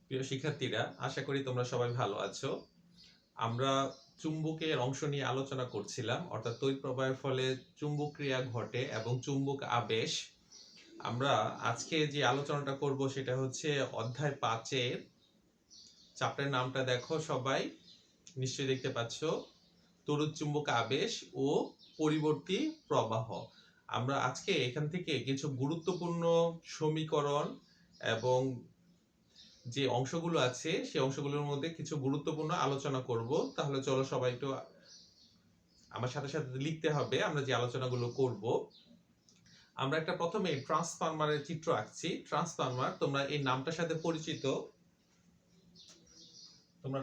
প্রিয় শিক্ষার্থীরা, আশা করি তোমরা সবাই ভালো আছো। আমরা চুম্বকের অংশ নিয়ে আলোচনা করছিলাম, অর্থাৎ তড়িৎ প্রবাহের ফলে চুম্বক ক্রিয়া ঘটে এবং চুম্বক আবেশ। আমরা আজকে যে আলোচনাটা করব সেটা হচ্ছে অধ্যায় 5-এর চ্যাপ্টারের নামটা দেখো সবাই, নিশ্চয়ই দেখতে পাচ্ছ, তড়িৎ চুম্বক আবেশ ও পরিবর্তী প্রবাহ। আমরা আজকে এখান থেকে কিছু গুরুত্বপূর্ণ সমীকরণ এবং যে অংশগুলো আছে সেই অংশগুলোর মধ্যে কিছু গুরুত্বপূর্ণ আলোচনা করব। তাহলে চলো সবাই একটু আমার সাথে সাথে লিখতে হবে আমরা যে আলোচনাগুলো করব। আমরা একটা প্রথমে ট্রান্সফরমারের চিত্র আঁকছি। ট্রান্সফরমার, তোমরা এই নামটার সাথে পরিচিত,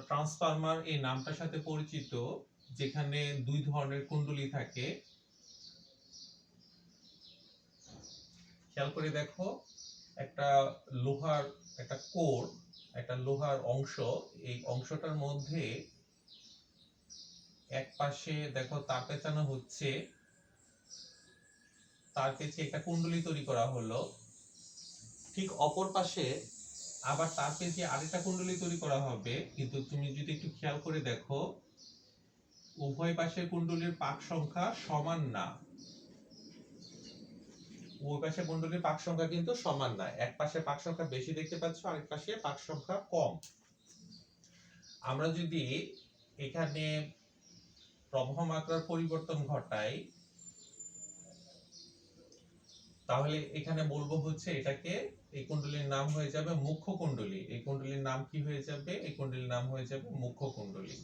ট্রান্সফরমার এই নামটার সাথে পরিচিত, যেখানে দুই ধরনের কুণ্ডলী থাকে। খেয়াল করে দেখো, একটা লোহার একটা কোর, একটা লোহার অংশ, এই অংশটার মধ্যে এক পাশে দেখো তার পেঁচানো হচ্ছে, তার পেঁচে একটা কুণ্ডলী তৈরি করা হলো। ঠিক অপর পাশে আবার তার পেঁচে আরেকটা কুণ্ডলী তৈরি করা হবে, কিন্তু তুমি যদি একটু খেয়াল করে দেখো, উভয় পাশে কুণ্ডলীর পাক সংখ্যা সমান না। উভয় পাশে কুণ্ডলীর পাক সংখ্যা কিন্তু সমান না, এক পাশে পাক সংখ্যা বেশি দেখতে পাচ্ছ, আরেক পাশে পাক সংখ্যা কম। আমরা যদি এখানে প্রবাহ মাত্রার পরিবর্তন ঘটাই, তাহলে এখানে বলবো হচ্ছে এটাকে, এই কুণ্ডলীর নাম হয়ে যাবে মুখ্য কুণ্ডলী। এই কুণ্ডলীর নাম কি হয়ে যাবে? এই কুণ্ডলীর নাম হয়ে যাবে মুখ্য কুণ্ডলী।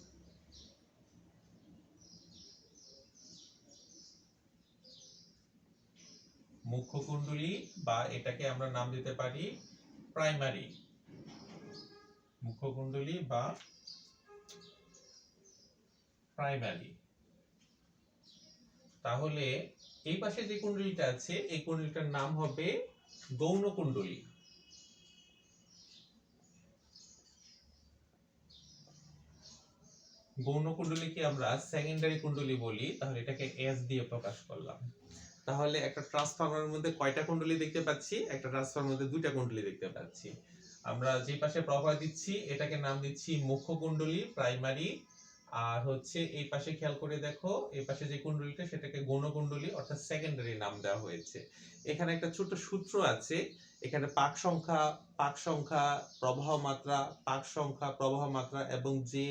মুখ্য কুণ্ডলী, বা এটাকে আমরা নাম দিতে পারি প্রাইমারি। মুখ্য কুণ্ডলী বা প্রাইমারি। তাহলে এই পাশে যে কুণ্ডলীটা আছে এই কুণ্ডলীটার নাম হবে গৌণ কুণ্ডলী। গৌণ কুণ্ডলীকে আমরা সেকেন্ডারি কুণ্ডলী বলি, তাহলে এটাকে এস দিয়ে প্রকাশ করলাম। তাহলে একটা ট্রান্সফরমারের মধ্যে কয়টা কুণ্ডলী দেখতে পাচ্ছি? একটা ট্রান্সফরমারের মধ্যে দুইটা কুণ্ডলী দেখতে পাচ্ছি। আমরা যে পাশে প্রবাহ দিচ্ছি এটাকে নাম দিচ্ছি মুখ্য কুণ্ডলী, প্রাইমারি। আর হচ্ছে এই পাশে খেয়াল করে দেখো, এই পাশে যে কুণ্ডলীটা সেটাকে গৌণ কুণ্ডলী অর্থাৎ সেকেন্ডারি নাম দেওয়া হয়েছে। এখানে একটা ছোট সূত্র আছে, এখানে পাক সংখ্যা, প্রবাহ মাত্রা, পাক সংখ্যা, প্রবাহ মাত্রা এবং যে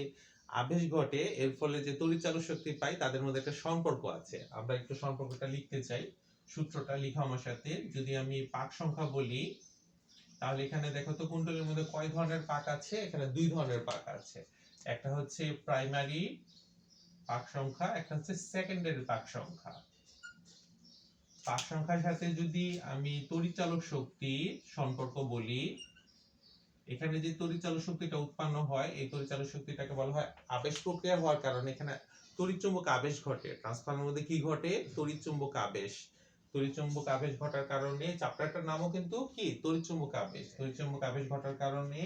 আবেশ ঘটে এর ফলে যে তড়িৎচালক শক্তি পাই তাদের মধ্যে একটা সম্পর্ক আছে। আমরা একটু সম্পর্কটা লিখতে চাই, সূত্রটা লিখো আমার সাথে। যদি আমি পাক সংখ্যা বলি, তাহলে এখানে দেখো তো কুণ্ডলীর মধ্যে কয় ধরনের পাক আছে? এখানে দুই ধরনের পাক আছে। একটা হচ্ছে প্রাইমারি পাক সংখ্যা, একটা হচ্ছে সেকেন্ডারি পাক সংখ্যা। পাক সংখ্যার সাথে যদি আমি তড়িৎচালক শক্তি সম্পর্ক বলি, এখানে যে তড়িৎচালক শক্তিটা উৎপন্ন হয় এই তড়িৎচালক শক্তিটাকে বলা হয় আবেশ প্রক্রিয়া হওয়ার কারণে এখানে তড়িৎচুম্বক আবেশ ঘটে। ট্রান্সফরমারের মধ্যে কি ঘটে? তড়িৎচুম্বক আবেশ। তড়িৎচুম্বক আবেশ ঘটার কারণে চ্যাপ্টারটার নামও কিন্তু কি? তড়িৎচুম্বক আবেশ। তড়িৎচুম্বক আবেশ ঘটার কারণে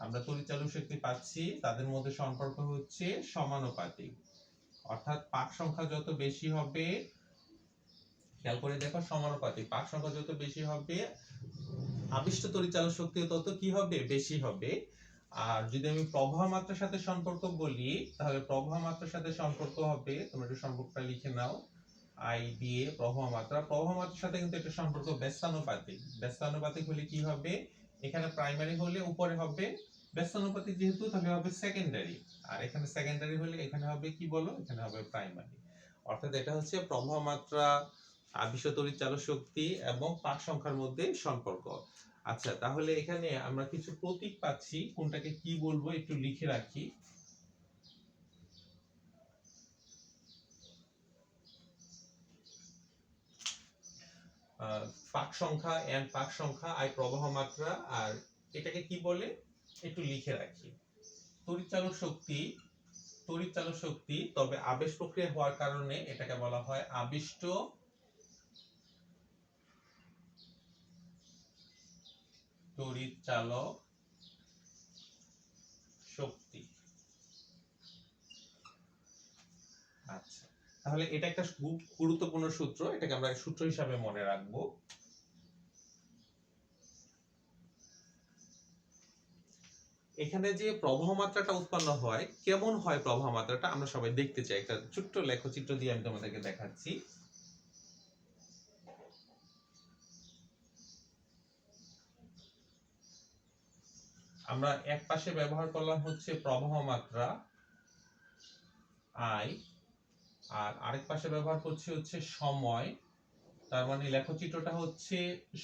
আমরা তড়িৎচালক শক্তি পাচ্ছি, তাদের মধ্যে সম্পর্ক হচ্ছে সমানুপাতিক। অর্থাৎ পাক সংখ্যা যত বেশি হবে, খেয়াল করে দেখো, সমানুপাতিক। পাক সংখ্যা যত বেশি হবে আবিষ্ট তড়িৎচালক শক্তি তত কি হবে? বেশি হবে। আর যদি আমি প্রবাহ মাত্রার সাথে সম্পর্ক বলি, তাহলে প্রবাহ মাত্রার সাথে সম্পর্ক হবে, তোমরা একটু সম্পর্কটা লিখে নাও, আই দিয়ে প্রবাহ মাত্রার সাথে কিন্তু একটা সম্পর্ক ব্যস্তানুপাতিক। ব্যস্তানুপাতিক হলে কি হবে? এখানে প্রাইমারি হলে উপরে হবে ব্যস্তানুপাতিক, যেহেতু তাহলে হবে সেকেন্ডারি। আর এখানে সেকেন্ডারি হলে এখানে হবে কি বলো? এখানে হবে প্রাইমারি। অর্থাৎ এটা হচ্ছে প্রবাহ মাত্রা, আবিষ্ট তড়িৎচালক শক্তি এবং পাক সংখ্যার মধ্যে সম্পর্ক। আচ্ছা, তাহলে এখানে আমরা কিছু প্রতীক পাচ্ছি, কোনটাকে কি বলবো একটু লিখে রাখি। পাক সংখ্যা, এন পাক সংখ্যা, আই প্রবাহ মাত্রা, আর এটাকে কি বলে একটু লিখে রাখি। তড়িৎচালক শক্তি, তড়িৎচালক শক্তি, তবে আবেশ প্রক্রিয়া হওয়ার কারণে এটাকে বলা হয় আবিষ্ট তড়িৎচালক শক্তি। আচ্ছা, তাহলে এটা একটা গুরুত্বপূর্ণ সূত্র, এটাকে আমরা সূত্র হিসাবে মনে রাখবো। এখানে যে প্রবাহ মাত্রাটা উৎপন্ন হয়, কেমন হয় প্রবাহ মাত্রাটা আমরা সবাই দেখতে চাই। একটা ছোট্ট লেখচিত্র দিয়ে আমি তোমাদেরকে দেখাচ্ছি। আমরা এক পাশে ব্যবহার করলাম হচ্ছে প্রবাহ মাত্রা আই, আর আরেক পাশে ব্যবহার করছি হচ্ছে সময়। তার মানে লেখচিত্রটা হচ্ছে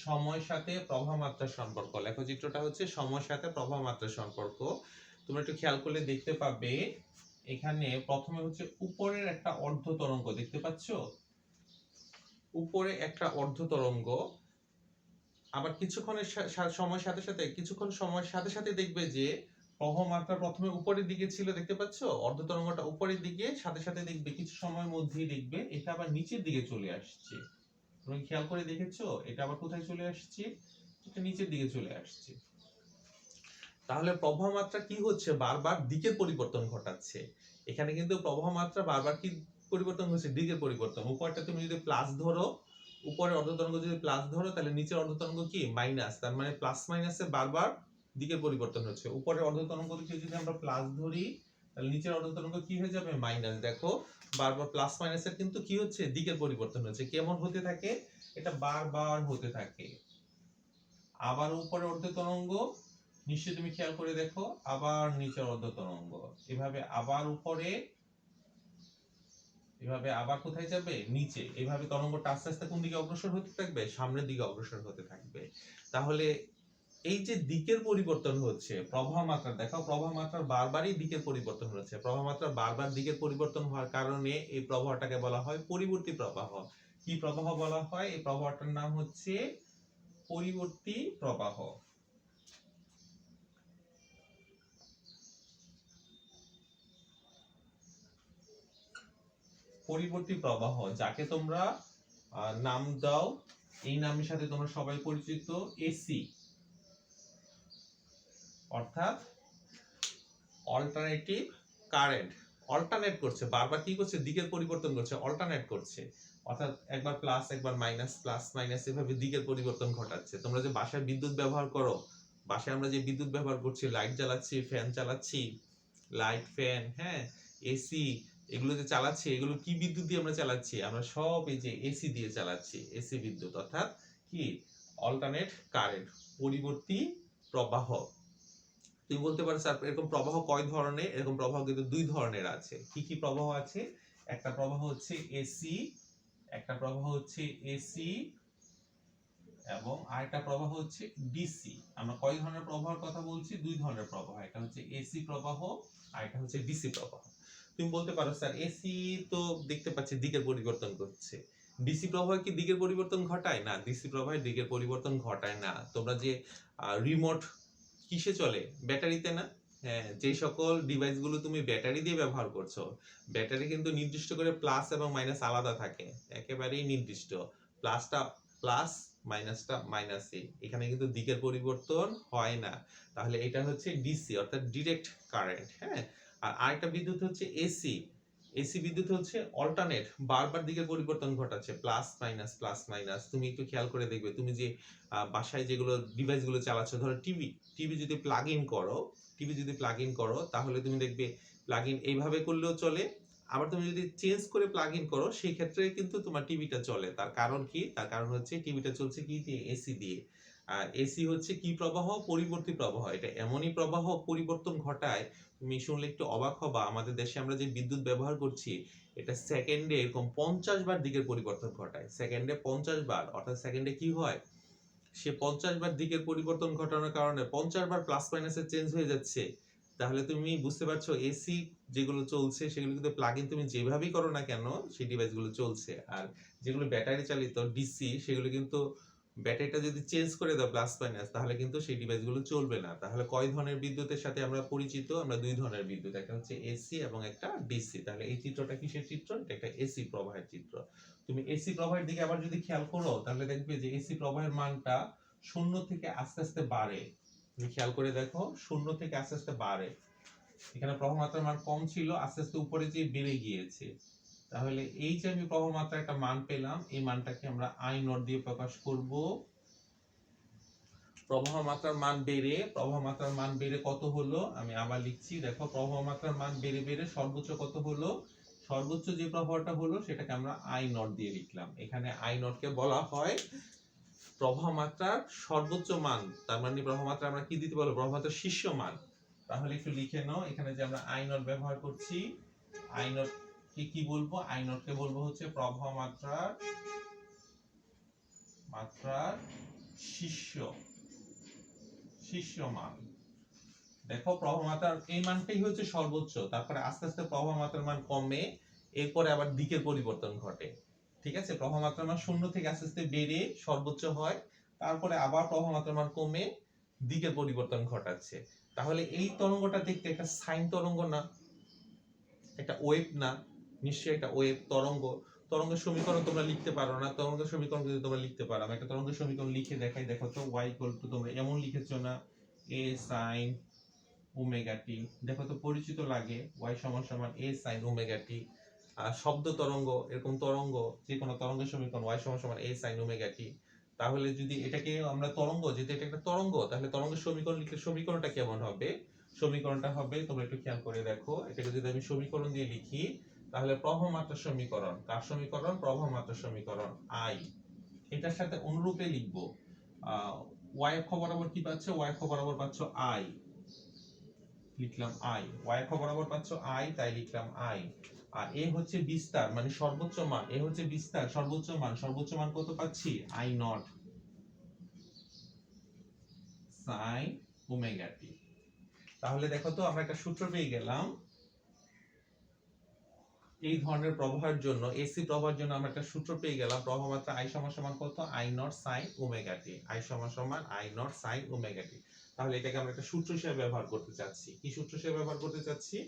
সময়ের সাথে প্রবাহ মাত্রার সম্পর্ক। লেখচিত্রটা হচ্ছে সময়ের সাথে প্রবাহ মাত্রার সম্পর্ক। তোমরা একটু খেয়াল করলে দেখতে পাবে এখানে প্রথমে হচ্ছে উপরের একটা অর্ধ তরঙ্গ দেখতে পাচ্ছ, উপরে একটা অর্ধ তরঙ্গ। আবার কিছুক্ষণের সময়ের সাথে সাথে, কিছুক্ষণ সময়ের সাথে সাথে দেখবে যে প্রবাহ মাত্রা প্রথমে উপরের দিকে ছিল, দেখতে পাচ্ছ অর্ধ তরঙ্গটা উপরের দিকে, সাথে সাথে দেখবে কিছু সময়ের মধ্যেই দেখবে এটা আবার নিচের দিকে চলে আসছে। তুমি খেয়াল করে দেখেছো এটা আবার কোথায় চলে আসছে, এটা নিচের দিকে চলে আসছে। তাহলে প্রবাহ মাত্রা কি হচ্ছে, বারবার দিকের পরিবর্তন ঘটাচ্ছে। এখানে কিন্তু প্রবাহ মাত্রা বারবার কি পরিবর্তন হচ্ছে, দিকের পরিবর্তন। উপরটা তুমি যদি প্লাস ধরো, উপরের অর্ধ তরঙ্গ যদি প্লাস ধরো, তাহলে নিচের অর্ধ তরঙ্গ কি মাইনাস। তার মানে প্লাস মাইনাসে বারবার দিকের পরিবর্তন হচ্ছে। উপরের অর্ধ তরঙ্গকে যদি আমরা প্লাস ধরি, তাহলে নিচের অর্ধ তরঙ্গ কি হয়ে যাবে, মাইনাস। দেখো বারবার প্লাস মাইনাসের কিন্তু কি হচ্ছে, দিকের পরিবর্তন হচ্ছে। কেমন হতে থাকে, এটা বারবার হতে থাকে। আবার উপরে অর্ধ তরঙ্গ, নিশ্চয়ই তুমি খেয়াল করে দেখো, আবার নিচের অর্ধ তরঙ্গ, এভাবে আবার উপরে, এভাবে আবার কোথায় যাবে, নিচে। এভাবে তরঙ্গটা আস্তে আস্তে কোন দিকে অগ্রসর হতে থাকবে, সামনের দিকে অগ্রসর হতে থাকবে। তাহলে এই যে দিকের পরিবর্তন হচ্ছে প্রবাহ মাত্রা, দেখো প্রবাহ মাত্রার বারবারই দিকের পরিবর্তন হচ্ছে। প্রবাহ মাত্রার বারবার দিকের পরিবর্তন হওয়ার কারণে এই প্রবাহটাকে বলা হয় পরিবর্তী প্রবাহ। কি প্রবাহ বলা হয়, এই প্রবাহটার নাম হচ্ছে পরিবর্তী প্রবাহ। পরিবর্তী প্রবাহ যাকে তোমরা নাম দাও, এই নামের সাথে তোমরা সবাই পরিচিত, এসি, অর্থাৎ অল্টারনেটিভ কারেন্ট। অল্টারনেট করছে, বারবার কি করছে, দিকের পরিবর্তন করছে, অল্টারনেট করছে। অর্থাৎ একবার প্লাস একবার মাইনাস, প্লাস মাইনাস, এভাবে দিকের পরিবর্তন ঘটাচ্ছে। তোমরা যে বাসায় বিদ্যুৎ ব্যবহার করো, বাসায় আমরা যে বিদ্যুৎ ব্যবহার করছি, লাইট জ্বালাচ্ছি, ফ্যান চালাচ্ছি, লাইট, ফ্যান, হ্যাঁ, এসি, এগুলো যে চালাচ্ছি, এগুলো কি বিদ্যুৎ দিয়ে আমরা চালাচ্ছি, আমরা সব এই যে এসি দিয়ে চালাচ্ছি। এসি বিদ্যুৎ অর্থাৎ কি, অল্টারনেট কারেন্ট, পরিবর্তী প্রবাহ। তুমি বলতে পারো স্যার এরকম প্রবাহ কয় ধরনের, এরকম প্রবাহ কিন্তু দুই ধরনের আছে। কি কি প্রবাহ আছে, একটা প্রবাহ হচ্ছে এসি, একটা প্রবাহ হচ্ছে এসি, এবং আরেকটা প্রবাহ হচ্ছে ডিসি। আমরা কয় ধরনের প্রবাহের কথা বলছি, দুই ধরনের প্রবাহ, একটা হচ্ছে এসি প্রবাহ আর একটা হচ্ছে ডিসি প্রবাহ। তুমি বলতে পারো স্যার এসি তো দেখতে পাচ্ছি দিকের পরিবর্তন করছে, ডিসি প্রবাহ কি দিকের পরিবর্তন ঘটায়? না, ডিসি প্রবাহে দিকের পরিবর্তন ঘটায় না। তোমরা যে রিমোট কিসে চলে, ব্যাটারিতে না? হ্যাঁ, যে সকল ডিভাইস গুলো তুমি ব্যাটারি দিয়ে ব্যবহার করছো, ব্যাটারি কিন্তু নির্দিষ্ট করে প্লাস এবং মাইনাস আলাদা থাকে, একেবারেই নির্দিষ্ট। প্লাসটা প্লাস, মাইনাসটা মাইনাসে, এখানে কিন্তু দিকের পরিবর্তন হয় না। তাহলে এটা হচ্ছে ডিসি অর্থাৎ ডিরেক্ট কারেন্ট। হ্যাঁ, আর আরেকটা বিদ্যুৎ হচ্ছে এসি। এসি বিদ্যুৎ হচ্ছে অল্টারনেট, বারবার দিকের পরিবর্তন ঘটাচ্ছে, প্লাস মাইনাস প্লাস মাইনাস। তুমি একটু খেয়াল করে দেখবে, তুমি যে বাসায় যেগুলো ডিভাইস গুলো চালাচ্ছ, ধরো টিভি, টিভি যদি প্লাগ ইন করো, টিভি যদি প্লাগ ইন করো, তাহলে তুমি দেখবে প্লাগ ইন এইভাবে করলেও চলে। আবার তুমি যদি চেঞ্জ করে প্লাগ ইন করো, সেই ক্ষেত্রে কিন্তু তোমার টিভিটা চলে। তার কারণ কি, তার কারণ হচ্ছে টিভিটা চলছে কি দিয়ে, এসি দিয়ে। আর এসি হচ্ছে কি প্রবাহ, পরিবর্তী প্রবাহ। এটা এমনই প্রবাহ পরিবর্তন ঘটায়, তুমি শুনলে একটু অবাক হবা, আমাদের দেশে আমরা যে বিদ্যুৎ ব্যবহার করছি, এটা সেকেন্ডে এরকম 50 বার দিকের পরিবর্তন ঘটায়। সেকেন্ডে 50 বার, অর্থাৎ সেকেন্ডে কি হয়, সে 50 বার দিকের পরিবর্তন ঘটানোর কারণে 50 বার প্লাস মাইনাসে চেঞ্জ হয়ে যাচ্ছে। তাহলে তুমি বুঝতে পারছো এসি যেগুলো চলছে সেগুলো কিন্তু প্লাগ ইন তুমি যেভাবেই করো না কেন, সেই ডিভাইস গুলো চলছে। আর যেগুলো ব্যাটারি চালিত ডিসি, সেগুলো কিন্তু ব্যাটারিটা যদি চেঞ্জ করে দাও প্লাস মাইনাস, তাহলে কিন্তু সেই ডিভাইস গুলো চলবে না। তাহলে কয় ধরনের বিদ্যুতের সাথে আমরা পরিচিত, আমরা দুই ধরনের বিদ্যুৎ, একটা হচ্ছে এসি এবং একটা ডিসি। তাহলে এই চিত্রটা কিসের চিত্র, এটা একটা এসি প্রবাহের চিত্র। তুমি এসি প্রবাহের দিকে আবার যদি খেয়াল করো, তাহলে দেখবে যে এসি প্রবাহের মানটা শূন্য থেকে আস্তে আস্তে বাড়ে। তুমি খেয়াল করে দেখো, শূন্য থেকে আস্তে আস্তে বাড়ে। এখানে প্রবাহ মাত্রার মান কম ছিল, আস্তে আস্তে উপরে যে বেড়ে গিয়েছে। তাহলে এই যে আমি প্রবাহ মাত্রার একটা মান পেলাম, এই মানটাকে আমরা আই নট দিয়ে প্রকাশ করব। প্রবাহ মাত্রার মান বেড়ে কত হলো, আমি আবার লিখছি, দেখো প্রবাহ মাত্রার মান বেড়ে সর্বোচ্চ কত হলো, সর্বোচ্চ যে প্রবাহটা হলো সেটাকে আমরা আই নট দিয়ে লিখলাম। এখানে আই নট কে বলা হয় প্রবাহ মাত্রার সর্বোচ্চ মান, তার মানে প্রবাহ মাত্রা আমরা কি দিতে বলবো, প্রবাহ মাত্রার শীর্ষ মান। তাহলে একটু লিখে নাও, এখানে যে আমরা আই নট ব্যবহার করছি, আই নট কে কি বলবো, আই নট কে বলবো হচ্ছে প্রবাহ মাত্রার শীর্ষ মান। দেখো প্রবাহ মাত্রার এই মানটাই হচ্ছে সর্বোচ্চ, তারপরে আস্তে আস্তে প্রবাহ মাত্রার মান কমে, এরপরে আবার দিকের পরিবর্তন ঘটে। ঠিক আছে, প্রবাহ মাত্রার মান শূন্য থেকে আস্তে আস্তে বেড়ে সর্বোচ্চ হয়, তারপরে আবার প্রবাহ মাত্রার মান কমে দিকের পরিবর্তন ঘটাচ্ছে। তাহলে এই তরঙ্গটা দেখতে একটা সাইন তরঙ্গ না, একটা ওয়েভ না? নিশ্চয়ই একটা ওয়েভ, তরঙ্গের সমীকরণ তোমরা লিখতে পারো না? তরঙ্গের সমীকরণ যদি তোমরা লিখতে পারো, আমি একটা তরঙ্গের সমীকরণ লিখে দেখাই। দেখো তো y তোমরা এমন লিখেছো না, a sin ওমেগা টি। দেখো তো পরিচিত লাগে, y সমান সমান a sin ওমেগা টি। আর শব্দ তরঙ্গ, এরকম তরঙ্গ, যে কোনো তরঙ্গের সমীকরণ y সমান সমান a sin ওমেগা টি। তাহলে যদি এটাকে আমরা তরঙ্গ, যেহেতু এটা একটা তরঙ্গ, তাহলে তরঙ্গের সমীকরণ লিখলে সমীকরণটা কেমন হবে? সমীকরণটা হবে, তোমরা একটু খেয়াল করে দেখো, এটাকে যদি আমি সমীকরণ দিয়ে লিখি, তাহলে প্রবাহ মাত্রার সমীকরণ, কার সমীকরণ? প্রবাহ মাত্রার সমীকরণ i। এটার সাথে অনুরূপে লিখবো, y অক্ষ বরাবর কি পাচ্ছ, y অক্ষ বরাবর পাচ্ছ i, লিখলাম i, y অক্ষ বরাবর পাচ্ছ i, তাই লিখলাম i। আর এ হচ্ছে বিস্তার, মানে সর্বোচ্চ মান, এ হচ্ছে বিস্তার, সর্বোচ্চ মান কত পাচ্ছি? i not sin omega t. তাহলে দেখো তো আমরা একটা সূত্র পেয়ে গেলাম, এই ধরনের প্রবাহের জন্য, এসি প্রবাহের জন্য আমরা একটা সূত্র পেয়ে গেলাম, প্রবাহ মাত্রা i সমান সমান কত? i not sin omega t, i সমান সমান i not sin omega t. তাহলে এটাকে আমরা একটা সূত্র হিসেবে ব্যবহার করতে চাচ্ছি। কি সূত্র হিসেবে ব্যবহার করতে চাচ্ছি?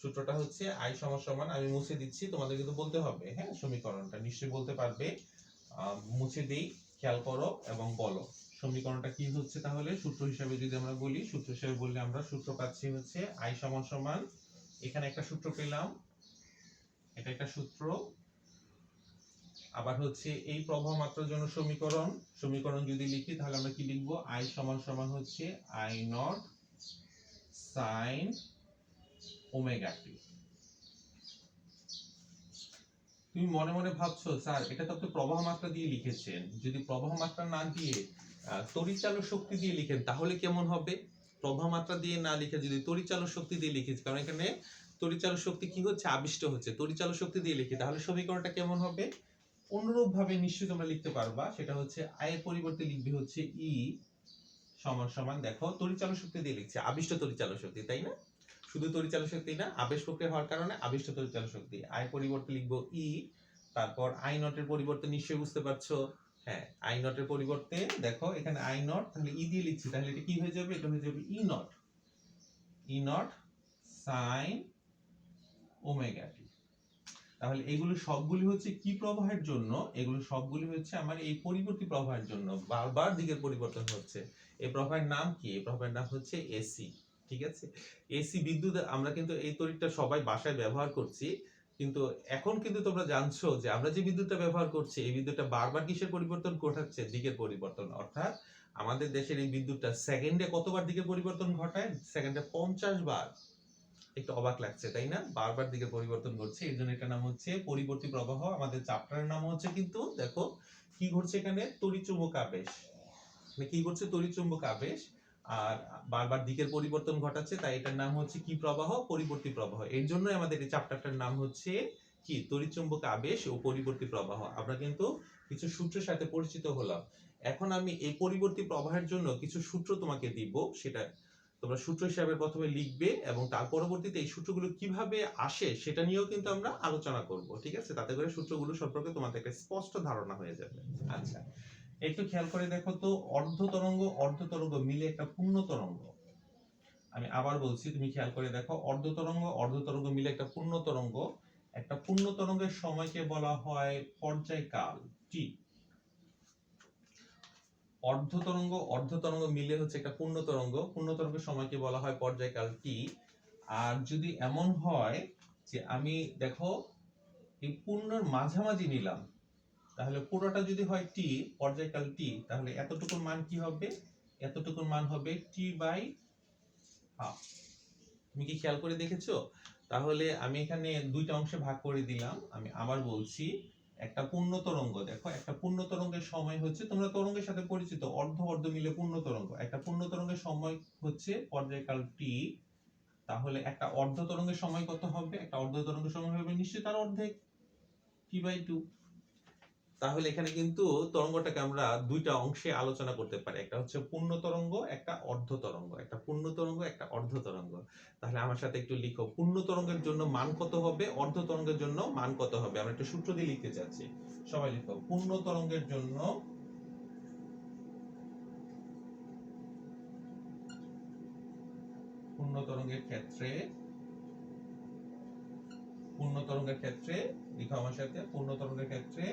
সূত্রটা হচ্ছে i সমান সমান, আমি মুছে দিচ্ছি, তোমাদের কিন্তু বলতে হবে, হ্যাঁ, সমীকরণটা নিশ্চয়ই বলতে পারবে। মুছে দেই, খেয়াল করো এবং বলো সমীকরণটা কি হচ্ছে। তাহলে সূত্র হিসেবে যদি আমরা বলি, সূত্র হিসেবে বললে আমরা সূত্র পাচ্ছি হচ্ছে i সমান সমান, এখানে একটা সূত্র পেলাম, এটা একটা সূত্র, আবার হচ্ছে এই প্রবাহ মাত্রার জন্য সমীকরণ যদি লিখি, তাহলে আমরা কি লিখবো? i সমান সমান হচ্ছে i not sin omega t. তুমি মনে মনে ভাবছো, স্যার এটা তো আপনি প্রবাহ মাত্রা দিয়ে লিখেছেন, যদি প্রবাহ মাত্রা না দিয়ে তড়িৎচালক শক্তি দিয়ে লিখেন তাহলে কেমন হবে? প্রবাহ মাত্রা দিয়ে না লিখে যদি তড়িৎচালক শক্তি দিয়ে লিখেছি, কারণ এখানে তড়িৎচালক শক্তি কি হচ্ছে? আবিষ্ট হচ্ছে। তড়িৎচালক শক্তি দিয়ে লিখি, তাহলে সমীকরণটা কেমন হবে? অনুরূপ ভাবে নিশ্চয়ই তোমরা লিখতে পারবা, সেটা হচ্ছে i এর পরিবর্তে লিখবে হচ্ছে e সমান সমান, দেখো তড়িৎচালক শক্তি দিয়ে লিখছে, আবিষ্ট তড়িৎচালক শক্তি, তাই না? শুধু তড়িৎচালক শক্তি না, আবেশ প্রক্রিয়া হওয়ার কারণে আবিষ্ট তড়িৎচালক শক্তি। i পরিবর্তে লিখবো e, তারপর i নট এর পরিবর্তে নিশ্চয়ই বুঝতে পারছো, হ্যাঁ, i নট এর পরিবর্তে দেখো এখানে i নট, তাহলে e দিয়ে লিখছি, তাহলে এটা কি হয়ে যাবে? এটা হয়ে যাবে e not sin omega t. তাহলে এগুলো সবগুলি হচ্ছে কি প্রবাহের জন্য? এগুলো সবগুলি হচ্ছে আমার এই পরিবর্তী প্রবাহের জন্য, বারবার দিকের পরিবর্তন হচ্ছে। এই প্রবাহের নাম কি? এই প্রবাহের নাম হচ্ছে এসি। ঠিক আছে, এসি বিদ্যুৎ, আমরা কিন্তু এই তড়িৎটা সবাই বাসায় ব্যবহার করছি, কিন্তু এখন কিন্তু তোমরা জানছো যে আমরা যে বিদ্যুৎটা ব্যবহার করছি, এই বিদ্যুৎটা বারবার কিসের পরিবর্তন ঘটাচ্ছে? দিকের পরিবর্তন। অর্থাৎ আমাদের দেশের এই বিদ্যুৎটা সেকেন্ডে কতবার দিকের পরিবর্তন ঘটায়? সেকেন্ডে 50 বার। একটু অবাক লাগছে, তাই না? বারবার দিকে পরিবর্তন করছে, এর জন্য এটার নাম হচ্ছে পরিবর্তী প্রবাহ। আমাদের চ্যাপ্টারের নাম হচ্ছে, কিন্তু দেখো কি ঘটছে এখানে? তড়িৎচুম্বক আবেশ। মানে কি ঘটছে? তড়িৎচুম্বক আবেশ, আর বারবার দিকের পরিবর্তন ঘটাচ্ছে, তাই এটার নাম হচ্ছে কি প্রবাহ? পরিবর্তী প্রবাহ। এর জন্য আমাদের এই চ্যাপ্টারটার নাম হচ্ছে কি? তড়িৎচুম্বক আবেশ ও পরিবর্তী প্রবাহ। আমরা কিন্তু কিছু সূত্রের সাথে পরিচিত হলাম। এখন আমি এই পরিবর্তী প্রবাহের জন্য কিছু সূত্র তোমাকে দিব, সেটা তোমরা সূত্র হিসাবে প্রথমে লিখবে, এবং তার পরবর্তীতে এই সূত্রগুলো কিভাবে আসে সেটা নিয়েও কিন্তু আমরা আলোচনা করব। ঠিক আছে, তাতে করে সূত্রগুলো সম্পর্কে তোমাদের একটা স্পষ্ট ধারণা হয়ে যাবে। আচ্ছা, একটু খেয়াল করে দেখো তো, অর্ধ তরঙ্গ মিলে একটা পূর্ণ তরঙ্গ। আমি আবার বলছি, তুমি খেয়াল করে দেখো, অর্ধ তরঙ্গ মিলে একটা পূর্ণ তরঙ্গ। একটা পূর্ণ তরঙ্গের সময়কে বলা হয় পর্যায়কাল টি। অর্ধ তরঙ্গ মিলে হচ্ছে একটা পূর্ণ তরঙ্গের সময়কে বলা হয় পর্যায়কাল টি। আর যদি এমন হয় যে আমি দেখো এই পূর্ণর মাঝামাঝি নিলাম, তাহলে পুরোটা যদি হয় টি, পর্যায়কাল টি, তাহলে এতটুকুর মান কি হবে? এতটুকুর মান হবে t/2। তুমি কি খেয়াল করে দেখেছো? তাহলে আমি এখানে দুইটা অংশে ভাগ করে দিলাম। আমি আবার বলছি, একটা পূর্ণ তরঙ্গ, দেখো একটা পূর্ণ তরঙ্গের সময় হচ্ছে, তোমরা তরঙ্গের সাথে পরিচিত, অর্ধ অর্ধ মিলে পূর্ণ তরঙ্গ। একটা পূর্ণ তরঙ্গের সময় হচ্ছে পর্যায়কাল t। তাহলে একটা অর্ধ তরঙ্গের সময় কত হবে? একটা অর্ধ তরঙ্গের সময় হবে নিশ্চয়ই তার অর্ধেক, t/2। তাহলে এখানে কিন্তু তরঙ্গটাকে আমরা দুইটা অংশে আলোচনা করতে পারি, একটা হচ্ছে পূর্ণ তরঙ্গ, একটা অর্ধ তরঙ্গ। একটা পূর্ণ তরঙ্গ, একটা অর্ধ তরঙ্গ। তাহলে আমার সাথে একটু লিখো, পূর্ণ তরঙ্গের জন্য মান কত হবে, অর্ধ তরঙ্গের জন্য মান কত হবে। আমরা একটা সূত্র দিয়ে লিখতে চাচ্ছি, সবাই লিখো। পূর্ণ তরঙ্গের জন্য পূর্ণ তরঙ্গের ক্ষেত্রে লিখো আমার সাথে, পূর্ণ তরঙ্গের ক্ষেত্রে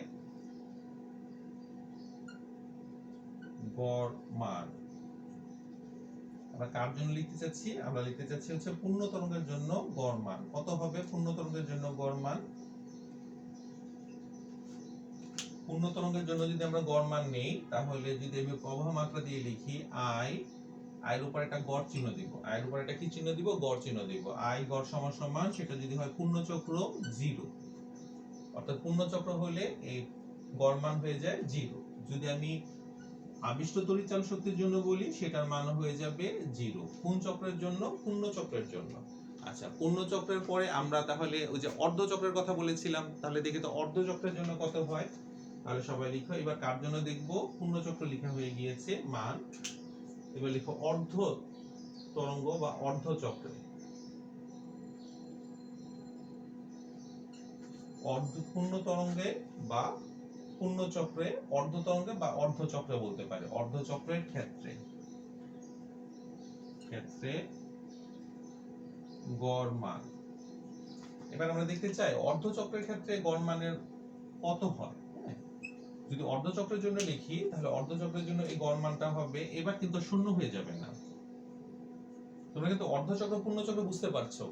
গড় মান। আমরা কার জন্য লিখতে চাচ্ছি? আমরা লিখতে চাচ্ছি হচ্ছে পূর্ণ তরঙ্গের জন্য গড় মান কত হবে। পূর্ণ তরঙ্গের জন্য গড় মান, পূর্ণ তরঙ্গের জন্য যদি আমরা গড় মান নেই, তাহলে যদি আমি প্রবাহ মাত্রা দিয়ে লিখি আই, এর উপর একটা গড় চিহ্ন দিব, এর উপর একটা কি চিহ্ন দিব? গড় চিহ্ন দিব। আই গড় সমান সমান, সেটা যদি হয় পূর্ণ চক্র 0, অর্থাৎ পূর্ণ চক্র হলে এই গড় মান হয়ে যায় 0। যদি আমি আবিষ্ট তড়িৎ চালক শক্তির জন্য বলি, সেটার মান হয়ে যাবে 0। কোন চক্রের জন্য? পূর্ণ চক্রের জন্য। আচ্ছা, পূর্ণ চক্রের পরে আমরা তাহলে ওই যে অর্ধ চক্রের কথা বলেছিলাম, তাহলে দেখি তো অর্ধ চক্রের জন্য কত হয়। তাহলে সবাই লিখো, এবার কার জন্য দেখবো? পূর্ণ চক্র লেখা হয়ে গিয়েছে মান। এবার লিখো অর্ধ তরঙ্গ বা অর্ধ চক্রে, পূর্ণ তরঙ্গে বা পূর্ণ চক্রে, অর্ধ তরঙ্গে বা অর্ধ চক্রে বলতে পারে, অর্ধ চক্রের ক্ষেত্রে গড় মান। এবার আমরা দেখতে চাই অর্ধ চক্রের ক্ষেত্রে গড় মানের কত হয়। যদি অর্ধ চক্রের জন্য লিখি, তাহলে অর্ধ চক্রের জন্য এই গড় মানটা হবে, এবার কিন্তু শূন্য হয়ে যাবে না। তোমরা কিন্তু অর্ধ চক্র পূর্ণ চক্র বুঝতে পারছো।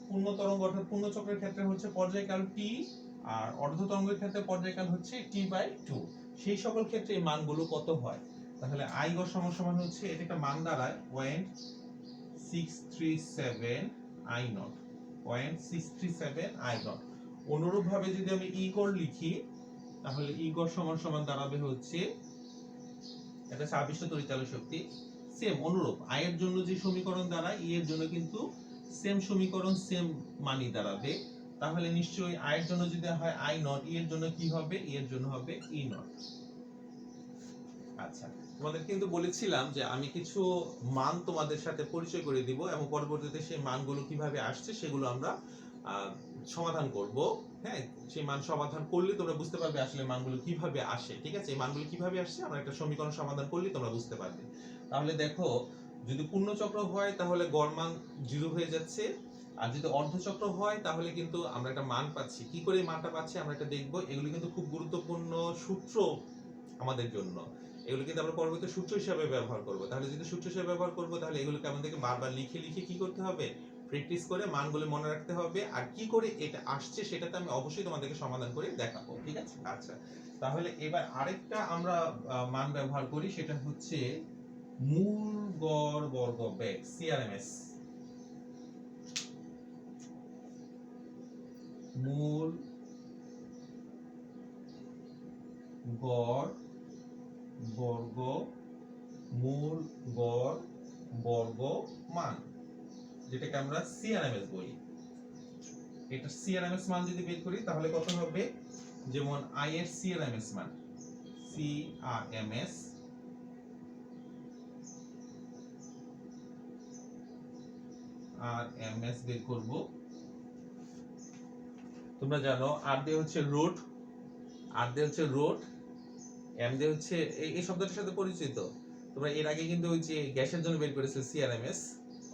পূর্ণ তরঙ্গ অর্থাৎ পূর্ণ চক্রের ক্ষেত্রে হচ্ছে পর্যায়কাল t, আর অর্ধ তরঙ্গের ক্ষেত্রে পর্যায়কাল হচ্ছে t/2। সেই সকল ক্ষেত্রে এই মানগুলো কত হয়। তাহলে i গড় সমান সমান হচ্ছে, এটা একটা মান দাঁড়ায় 0.637 i0, 0.637 i0। অনুরূপ ভাবে যদি আমি ই গড় লিখি, তাহলে ই গড় সমান সমান দাঁড়াবে হচ্ছে, এটা আবিষ্ট তড়িৎ চালক শক্তি, সেম অনুরূপ আই এর জন্য যে সমীকরণ দাঁড়ায়, ই এর জন্য কিন্তু সেম সমীকরণ, সেম মানই দাঁড়াবে। তাহলে নিশ্চয়ই আই এর জন্য যদি হয় আই নট, ই এর জন্য কি হবে? ই এর জন্য হবে ই নট। আচ্ছা, তোমাদের কিন্তু বলেছিলাম যে আমি কিছু মান তোমাদের সাথে পরিচয় করে দিব, এবং পরবর্তীতে সেই মানগুলো কিভাবে আসছে সেগুলো আমরা সমাধান করব। হ্যাঁ, সেই মান সমাধান করলে তোমরা বুঝতে পারবে আসলে মানগুলো কিভাবে আসে। ঠিক আছে, এই মানগুলো কিভাবে আসছে আমরা একটা সমীকরণ সমাধান করলে তোমরা বুঝতে পারবে। তাহলে দেখো, যদি পূর্ণ চক্র হয় তাহলে গড় মান 0 হয়ে যাচ্ছে, আর যদি অর্ধচক্র হয় তাহলে কিন্তু আমরা একটা মান পাচ্ছি। কি করে এই মানটা পাচ্ছি আমরা এটা দেখব। এগুলো কিন্তু খুব গুরুত্বপূর্ণ সূত্র আমাদের জন্য, এগুলো কিন্তু আমরা পরবর্তী সূত্র হিসেবে ব্যবহার করব। তাহলে যদি সূত্র হিসেবে ব্যবহার করব, তাহলে এগুলোকে আমাদেরকে বারবার লিখে লিখে কি করতে হবে? প্র্যাকটিস করে মানগুলো মনে রাখতে হবে, আর কি করে এটা আসছে সেটাতে আমি অবশ্যই তোমাদেরকে সমাধান করে দেখাবো। ঠিক আছে? আচ্ছা, তাহলে এবার আরেকটা আমরা মান ব্যবহার করি, সেটা হচ্ছে মূল গড় বর্গ বেগ, সিআরএমএস। মূল গড় বর্গ, মূল গড় বর্গ মান, যেটাকে আমরা সিআরএমএস বলি। এটা সিআরএমএস মান যদি বের করি তাহলে কত হবে? যেমন আই এর সিআরএমএস মান, সিআরএমএস আরএমএস বের করব। তোমরা জানো আর দিয়ে হচ্ছে রুট, এম দিয়ে হচ্ছে এই শব্দটার সাথে পরিচিত। তোমরা এর আগে কিন্তু ওই যে গ্যাসের জন্য বের করেছিল সিআরএমএস,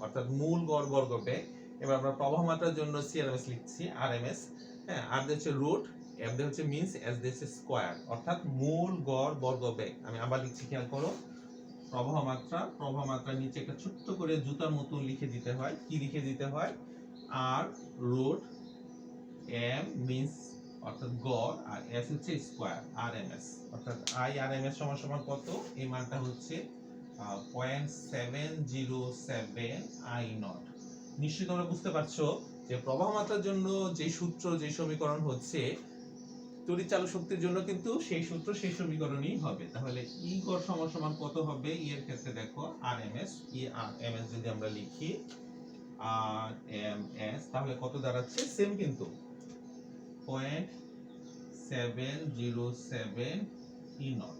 অর্থাৎ মূল গড় বর্গ বেগ। এবার আমরা প্রবাহ মাত্রার জন্য সিআরএমএস লিখছি আরএমএস। হ্যাঁ, আর দিয়ে হচ্ছে রুট, এম দিয়ে হচ্ছে মিন্স, এস দিয়ে হচ্ছে স্কয়ার, অর্থাৎ মূল গড় বর্গ বেগ। আমি আবার লিখছি, খেয়াল করো। প্রবাহ মাত্রার নিচে একটা ছোট্ট করে জুতার মতো লিখে দিতে হয়। কি লিখে দিতে হয়? আর রুট এম মিন্স অর্থাৎ গড়, আর এস হচ্ছে স্কয়ার আরএমএস, অর্থাৎ আই আরএমএস সমান সমান কত, এই মানটা হচ্ছে 0.707 আই নট। নিশ্চয়ই তোমরা বুঝতে পারছো যে প্রবাহ মাত্রার জন্য যে সূত্র, যে সমীকরণ হচ্ছে, তড়িৎ চালক শক্তির জন্য কিন্তু সেই সূত্র, সেই সমীকরণই হবে। তাহলে ই গড় সমান সমান কত হবে, ই এর ক্ষেত্রে দেখো আরএমএস, ই আরএমএস যদি আমরা লিখি আরএমএস, তাহলে কত দাঁড়াচ্ছে, সেম কিন্তু 0.707 ই নট।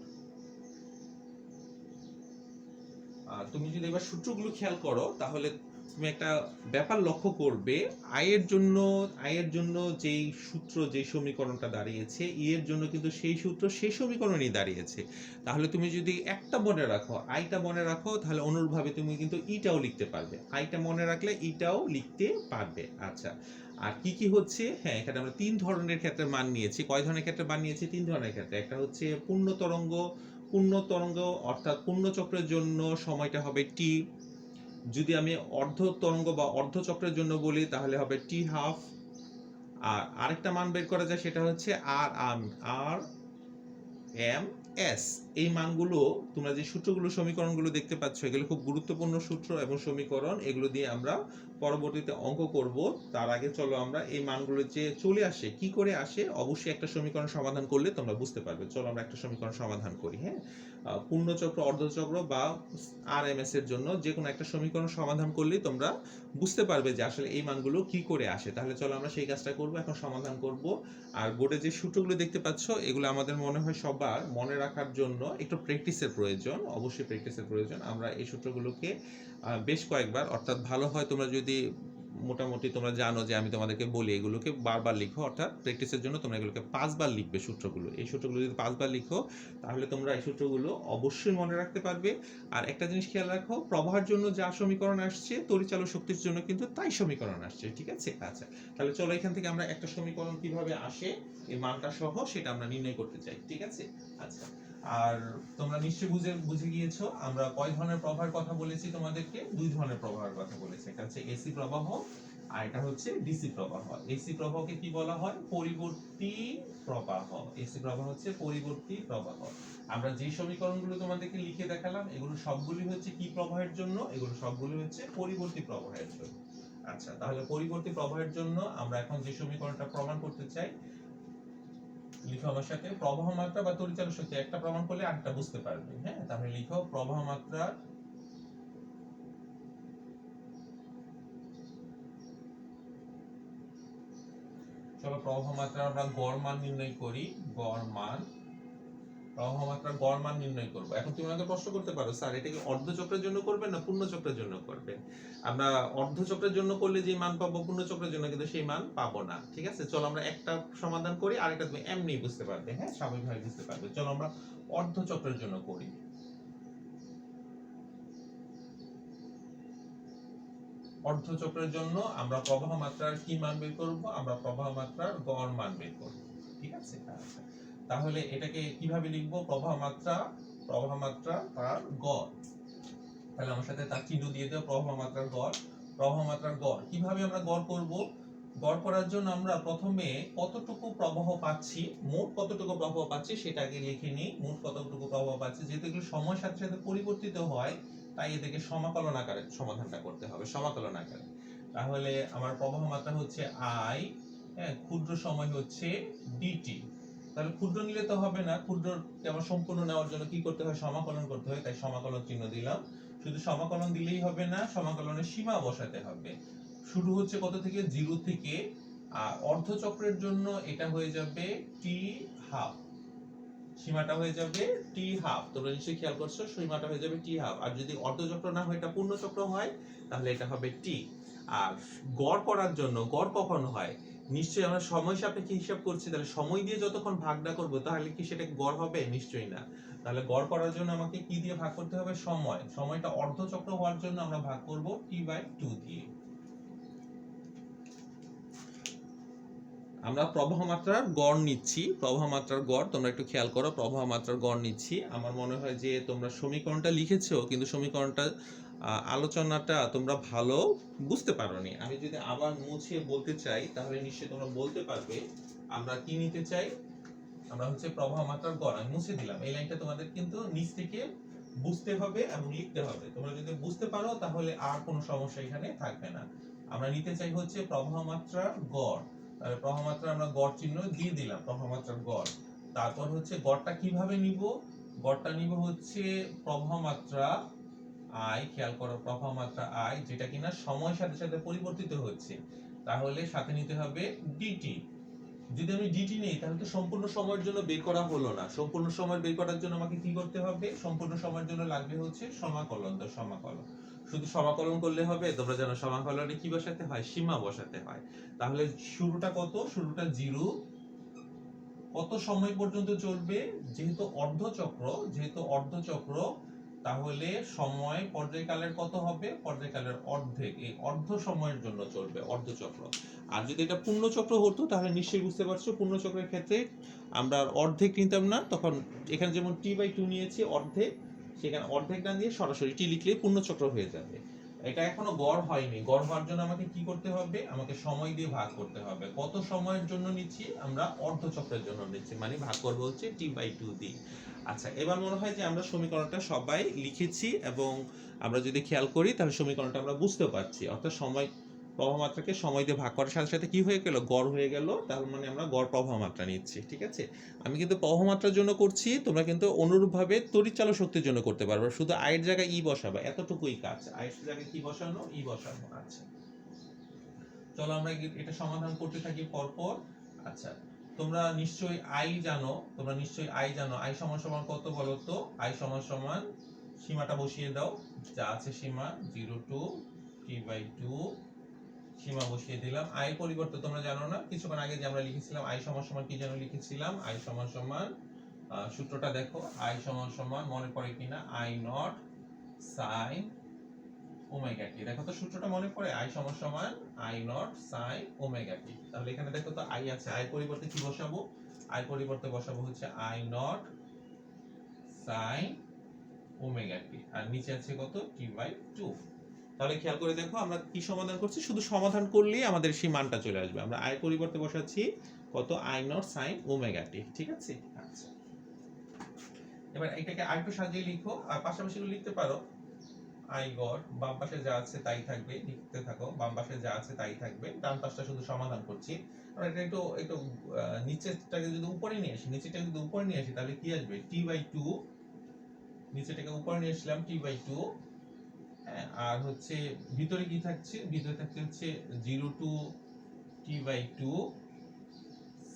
তুমি যদি এবার সূত্রগুলো খেয়াল করো তাহলে তুমি একটা ব্যাপার লক্ষ্য করবে, আয়ের জন্য যেই সূত্র, যেই সমীকরণটা দাঁড়িয়েছে, ই এর জন্য কিন্তু সেই সূত্র, সেই সমীকরণই দাঁড়িয়েছে। তাহলে তুমি যদি একটা মনে রাখো, আইটা মনে রাখো, তাহলে অনুরূপভাবে তুমি কিন্তু ইটাও লিখতে পারবে, আইটা মনে রাখলে ইটাও লিখতে পারবে। আচ্ছা, আর কি কি হচ্ছে, হ্যাঁ এখানে আমরা তিন ধরনের ক্ষেত্রে মান নিয়েছি। কয় ধরনের ক্ষেত্রে মান নিয়েছি, তিন ধরনের ক্ষেত্রে। একটা হচ্ছে পূর্ণ তরঙ্গ, অর্থাৎ পূর্ণ চক্রের জন্য সময়টা হবে টি। যদি আমি অর্ধ তরঙ্গ বা অর্ধ চক্রের জন্য বলি তাহলে হবে টি হাফ। আর আরেকটা মান বের করা যায়, সেটা হচ্ছে আর এম এস। এই মানগুলো, তোমরা যে সূত্রগুলো, সমীকরণগুলো দেখতে পাচ্ছ, এগুলো খুব গুরুত্বপূর্ণ সূত্র এবং সমীকরণ। এগুলো দিয়ে আমরা পরবর্তীতে অঙ্ক করব। তার আগে চলো আমরা এই মানগুলো যে চলে আসে, কি করে আসে, অবশ্যই একটা সমীকরণ সমাধান করলে তোমরা বুঝতে পারবে। চলো আমরা একটা সমীকরণ সমাধান করি। হ্যাঁ, পূর্ণচক্র, অর্ধচক্র বা আরএমএস এর জন্য যে কোনো একটা সমীকরণ সমাধান করলেই তোমরা বুঝতে পারবে যে আসলে এই মানগুলো কি করে আসে। তাহলে চলো আমরা সেই কাজটা করব, এখন সমাধান করব। আর বোর্ডে যে সূত্রগুলো দেখতে পাচ্ছ, এগুলো আমাদের মনে হয় সবার মনে রাখার জন্য একটু প্র্যাকটিসের প্রয়োজন, অবশ্যই প্র্যাকটিসের প্রয়োজন। আমরা এই সূত্রগুলোকে বেশ কয়েকবার, অর্থাৎ ভালো হয় তোমরা যদি মোটামুটি তোমরা জানো যে আমি তোমাদেরকে বলি এগুলোকে বারবার লিখো, অর্থাৎ প্র্যাকটিসের জন্য তোমরা এগুলোকে 5 বার লিখবে সূত্রগুলো। এই সূত্রগুলো যদি 5 বার লিখো তাহলে তোমরা এই সূত্রগুলো অবশ্যই মনে রাখতে পারবে। আর একটা জিনিস খেয়াল রাখো, প্রবাহের জন্য যা সমীকরণ আসছে, তড়িৎচালক শক্তির জন্য কিন্তু তাই সমীকরণ আসছে, ঠিক আছে? আচ্ছা, তাহলে চলো এখান থেকে আমরা একটা সমীকরণ কিভাবে আসে এই মানটা সহ সেটা আমরা নির্ণয় করতে চাই, ঠিক আছে? আচ্ছা, আর তোমরা নিশ্চয়ই বুঝে গিয়েছো আমরা কয় ধরনের প্রবাহের কথা বলেছি তোমাদেরকে, দুই ধরনের প্রবাহের কথা বলেছি। একটা হচ্ছে এসি প্রবাহ, আর এটা হচ্ছে ডিসি প্রবাহ। এসি প্রবাহকে কি বলা হয়, পরিবর্তী প্রবাহ। এসি প্রবাহ হচ্ছে পরিবর্তী প্রবাহ। আমরা যে সমীকরণগুলো তোমাদেরকে লিখে দেখালাম, এগুলো সবগুলি হচ্ছে কি প্রবাহের জন্য, এগুলো সবগুলি হচ্ছে পরিবর্তী প্রবাহের জন্য। আচ্ছা, তাহলে পরিবর্তী প্রবাহের জন্য আমরা এখন যে সমীকরণটা প্রমাণ করতে চাই, লিখো আমার সাথে, প্রবাহ মাত্রা বা তড়িৎচালক শক্তি, একটা প্রমাণ করলে আরেকটা বুঝতে পারবে। হ্যাঁ, তাহলে লিখো প্রবাহ মাত্রা চলো প্রবাহ মাত্রার আমরা গড় মান নির্ণয় করি। গড় মান, প্রবাহ মাত্রার গড় মান নির্ণয় করব। এখন তুমি আমাকে প্রশ্ন করতে পারো, স্যার এটা কি অর্ধ চক্রের জন্য করবেন না পূর্ণ চক্রের জন্য করবেন? আমরা অর্ধ চক্রের জন্য করলে যে মান পাবো, পূর্ণ চক্রের জন্য কিন্তু সেই মান পাবো না, ঠিক আছে? চলো আমরা একটা সমাধান করি, আরেকটা তুমি এমনি বুঝতে পারবে। হ্যাঁ, স্বাভাবিকভাবে বুঝতে পারবে। চলো আমরা অর্ধ চক্রের জন্য করি। অর্ধ চক্রের জন্য আমরা প্রবাহ মাত্রার কি মান বের করব, আমরা প্রবাহ মাত্রার গড় মান বের করব, ঠিক আছে? আচ্ছা, তাহলে এটাকে কিভাবে লিখব, প্রবাহ মাত্রা তার গড়। তাহলে আমার সাথে তার চিহ্ন দিয়ে দাও, প্রবাহ মাত্রার গড়। প্রবাহ মাত্রার গড় কিভাবে আমরা গড় করব, গড় করার জন্য আমরা প্রথমে কতটুকু প্রবাহ পাচ্ছি, মোট কতটুকু প্রবাহ পাচ্ছি সেটা আগে লিখে নিই। মোট কতটুকু প্রবাহ পাচ্ছি, যেহেতু এগুলো সময়ের সাথে সাথে পরিবর্তিত হয়, তাই এদেরকে সমাকলন আকারে সমাধানটা করতে হবে, সমাকলন আকারে। তাহলে আমার প্রবাহ মাত্রা হচ্ছে আই, হ্যাঁ, ক্ষুদ্র সময় হচ্ছে ডিটি। তাহলে ক্ষুদ্র নিলে তো হবে না, ক্ষুদ্রকে আমার সম্পূর্ণ নেওয়ার জন্য কি করতে হয়, সমাকলন করতে হয়, তাই সমাকলন চিহ্ন দিলাম। শুধু সমাকলন দিলেই হবে না, সমাকলনের সীমা বসাতে হবে। শুরু হচ্ছে কত থেকে, 0 থেকে। আর অর্ধ চক্রের জন্য এটা হয়ে যাবে টি হাফ, সীমাটা হয়ে যাবে টি হাফ। তোমরা নিশ্চয়ই খেয়াল করছো, সীমাটা হয়ে যাবে টি হাফ। আর যদি অর্ধ চক্র না হয়, এটা পূর্ণ চক্র হয়, তাহলে এটা হবে টি। আর গড় করার জন্য, গড় কখন হয়, নিশ্চয়ই আমরা সময় সাপেক্ষে হিসাব করছি, তাহলে সময় দিয়ে যতক্ষণ ভাগটা করব, তাহলে কি সেটা গড় হবে? নিশ্চয়ই না। তাহলে গড় করার জন্য আমাকে কি দিয়ে ভাগ করতে হবে, সময়টা অর্ধ চক্র হওয়ার জন্য আমরা ভাগ করব t/2 দিয়ে। আমরা প্রবাহ মাত্রার গড় নিচ্ছি, প্রবাহ মাত্রার গড় তোমরা একটু খেয়াল করো, প্রবাহ মাত্রার গড় নিচ্ছি। আমার মনে হয় যে তোমরা সমীকরণটা লিখেছো, কিন্তু সমীকরণটা আলোচনাটা তোমরা ভালো বুঝতে পারোনি। আমি যদি আবার মুছে বলতে চাই তাহলে নিশ্চয়ই তোমরা বলতে পারবে আমরা কি নিতে চাই, আমরা হচ্ছে প্রবাহ মাত্রার গড়। আমি মুছে দিলাম এই লাইনটা, তোমাদের কিন্তু নিচ থেকে বুঝতে হবে এবং লিখতে হবে। তোমরা যদি বুঝতে পারো তাহলে আর কোনো সমস্যা এখানে থাকবে না। আমরা নিতে চাই হচ্ছে প্রবাহ মাত্রার গড়। তাহলে প্রবাহ মাত্রা আমরা গড় চিহ্ন দিয়ে দিলাম, প্রবাহ মাত্রার গড়। তারপর হচ্ছে গড়টা কিভাবে নিব, গড়টা নিব হচ্ছে প্রবাহ মাত্রা আই, খেয়াল করো প্রবাহ মাত্রা আই, যেটা কিনা সময়ের সাথে সাথে পরিবর্তিত হচ্ছে। তাহলে সাথে নিতে হবে ডিটি। যদি আমি ডিটি নেই তাহলে তো সম্পূর্ণ সময়ের জন্য বের করা হলো না। সম্পূর্ণ সময় বের করার জন্য আমাকে কি করতে হবে, সম্পূর্ণ সময়ের জন্য লাগবে হচ্ছে সমাকলন। তো সমাকলন, শুধু সমাকলন করলে হবে? তোমরা জানো সমাকলনে কি বসাতে হয়, সীমা বসাতে হয়। তাহলে শুরুটা কত, শুরুটা 0, কত সময় পর্যন্ত চলবে, যেহেতু অর্ধচক্র, যেহেতু অর্ধচক্র, তাহলে সময় পর্যায়কালের কত হবে, পর্যায়কালের অর্ধেক, এই অর্ধ সময়ের জন্য চলবে অর্ধচক্র। আর যদি এটা পূর্ণচক্র হতো তাহলে নিশ্চয়ই বুঝতে পারছো পূর্ণচক্রের ক্ষেত্রে আমরা অর্ধেক নিতাম না, তখন এখানে যেমন t/2 নিয়েছি অর্ধেক, সেখানে অর্ধেক না দিয়ে সরাসরি টি লিখলে পূর্ণচক্র হয়ে যাবে। এটা এখনো গড় হয়নি, গড় হওয়ার জন্য আমাকে কি করতে হবে, আমাকে সময় দিয়ে ভাগ করতে হবে। কত সময়ের জন্য নিচ্ছি, আমরা অর্ধচক্রের জন্য নিচ্ছি, মানে ভাগ করবো হচ্ছে t/2 দিয়ে। আচ্ছা, এবার মনে হয় যে আমরা সমীকরণটা সবাই লিখেছি এবং আমরা যদি খেয়াল করি তাহলে সমীকরণটা আমরা বুঝতে পারছি। অর্থাৎ সময় প্রবাহ মাত্রাকে সময় দিয়ে ভাগ করার সাথে সাথে কি হয়ে গেল, গড় হয়ে গেল। তার মানে আমরা গড় প্রবাহ মাত্রা নিচ্ছি। ঠিক আছে, আমি কিন্তু প্রবাহ মাত্রার জন্য করছি, তোমরা কিন্তু অনুরূপভাবে তড়িৎচালক শক্তির জন্য করতে পারবে। শুধু আয়ের জায়গায় ই বসাবে, এতটুকুই কাজ। আয়ের জায়গায় কি বসানো, ই বসানো। আচ্ছা, চলো আমরা এটা সমাধান করতে থাকি পরপর। আচ্ছা, তোমরা নিশ্চয়ই আই জানো, তোমরা নিশ্চয়ই আই জানো। আই সমান সমান কত বলো তো, আই সমান সমান, সীমাটা বসিয়ে দাও, যা আছে সীমা 0 to t/2, সীমা বসিয়ে দিলাম। আই পরিবর্তে তোমরা জানো না, কিছুক্ষণ আগে যে আমরা লিখেছিলাম আই সমান সমান কি যেন লিখেছিলাম, আই সমান সমান, সূত্রটা দেখো, আই সমান সমান মনে পড়ে কিনা, I not sine omega t. দেখো তো সূত্রটা মনে পড়ে, আই সমান সমান I not sine omega t. তাহলে এখানে দেখো তো আই আছে, আই পরিবর্তে কি বসাবো, আই পরিবর্তে বসাবো হচ্ছে I not sine omega t, আর নিচে আছে কত, t/2। তাহলে খেয়াল করে দেখো আমরা কি সমাধান করছি, শুধু সমাধান করলেই আমাদের সেই মানটা চলে আসবে। আমরা আই পরিবর্তে বসাচ্ছি কত, I not sine omega t. ঠিক আছে, আচ্ছা, এবার এটাকে আরেকটু সাজিয়ে লিখো, আর পাশাপাশি লিখতে পারো আই গড়, বাম পাশে যা আছে তাই থাকবে, লিখতে থাকো, বাম পাশে যা আছে তাই থাকবে, ডান পাশটা শুধু সমাধান করছি। আমরা এটা একটু একটু নিচেরটাকে যদি উপরে নিয়ে আসি, নিচেরটাকে যদি উপরে নিয়ে আসি তাহলে কি আসবে, t/2, নিচেরটাকে উপরে নিয়ে আসলাম t/2, আর হচ্ছে ভিতরে কি থাকছে, ভিতরে থাকছে হচ্ছে 0 to t/2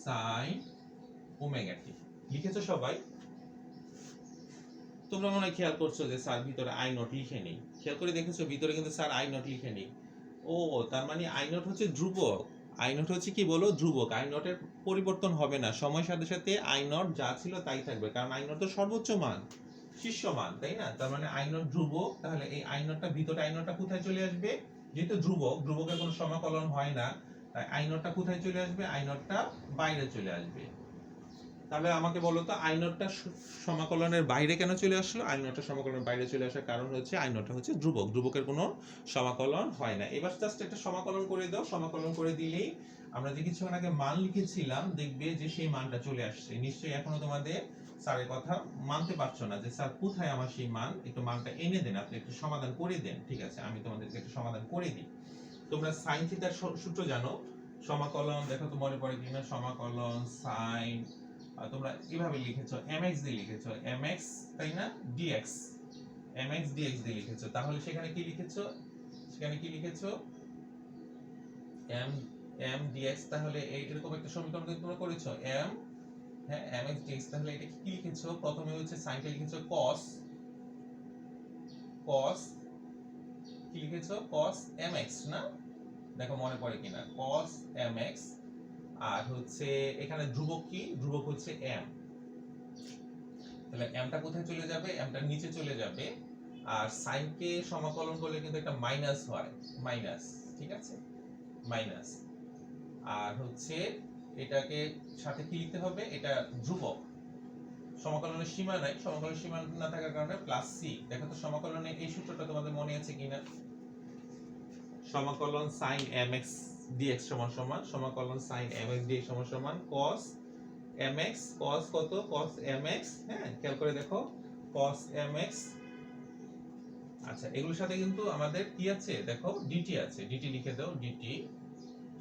sin omega t. লিখেছো সবাই? তোমরা মনে হয় খেয়াল করছো যে স্যার ভিতরে আই নট লিখে নেই, খেয়াল করে দেখেছো ভিতরে কিন্তু স্যার আই নট লিখে নেই। ও, তার মানে আই নট হচ্ছে ধ্রুবক। আই নট হচ্ছে কি বলো, ধ্রুবক। আই নটের পরিবর্তন হবে না, সময়ের সাথে সাথে আই নট যা ছিল তাই থাকবে, কারণ আই নট তো সর্বোচ্চ মান, শীর্ষ মান, তাই না? তার মানে আই নট ধ্রুবক। তাহলে এই আই নটটা, ভিতরে আই নটটা কোথায় চলে আসবে, যেহেতু ধ্রুবক, ধ্রুবকের কোনো সমাকলন হয় না, তাই আই নটটা কোথায় চলে আসবে, আই নটটা বাইরে চলে আসবে। তাহলে আমাকে বলো তো আই নটটা সমাকলনের বাইরে কেন চলে আসলো? আই নটটা সমাকলনের বাইরে চলে আসার কারণ হচ্ছে আই নটটা হচ্ছে ধ্রুবক, ধ্রুবকের কোনো সমাকলন হয় না। এবার জাস্ট একটা সমাকলন করে দাও, সমাকলন করে দিলেই আমরা যে কিছুক্ষণ আগে মান লিখেছিলাম দেখবে যে সেই মানটা চলে আসছে। নিশ্চয়ই এখনো তোমাদের স্যারের কথা মানতে পারছো না যে স্যার কোথায় আমার সেই মান, একটু মানটা এনে দেন, আপনি একটু সমাধান করে দেন। ঠিক আছে, আমি তোমাদেরকে একটু সমাধান করে দিই। তোমরা সাইন থিটার সূত্র জানো, সমাকলন, দেখো তো মনে পড়ে কিনা, সমাকলন সাইন, তোমরা কিভাবে লিখেছো, mx দিয়ে লিখেছো, mx, তাই না, dx, mx dx দিয়ে লিখেছো। তাহলে সেখানে কি লিখেছো, সেখানে কি লিখেছো, m m dx। তাহলে এরকম একটা সমীকরণ তোমরা করেছো, m, হ্যাঁ, mx dx। তাহলে এটা কি লিখেছো, প্রথমে হচ্ছে সাইনটা লিখেছো cos, cos কি লিখেছো, cos mx না, দেখো মনে পড়ে কিনা, cos mx। আর হচ্ছে এখানে ধ্রুবক কি, ধ্রুবক হচ্ছে m। তাহলে mটা কোথায় চলে যাবে, mটা নিচে চলে যাবে। আর সাইনকে সমাকলন করলে কিন্তু একটা মাইনাস হয়, মাইনাস, ঠিক আছে, মাইনাস। আর হচ্ছে এটাকে সাথে কি লিখতে হবে, এটা ধ্রুবক, সমাকলনের সীমা নাই, সমাকলনের সীমা না থাকার কারণে প্লাস সি। দেখো তো সমাকলনের এই সূত্রটা তোমাদের মনে আছে কিনা, সমাকলন sin mx dx সমান সমান সমাকলন sin mx dx সমান সমান cos mx cos কত cos mx, হ্যাঁ খেয়াল করে দেখো cos mx। আচ্ছা এগুলোর সাথে কিন্তু আমাদের কি আছে দেখো dt আছে, dt লিখে দাও, dt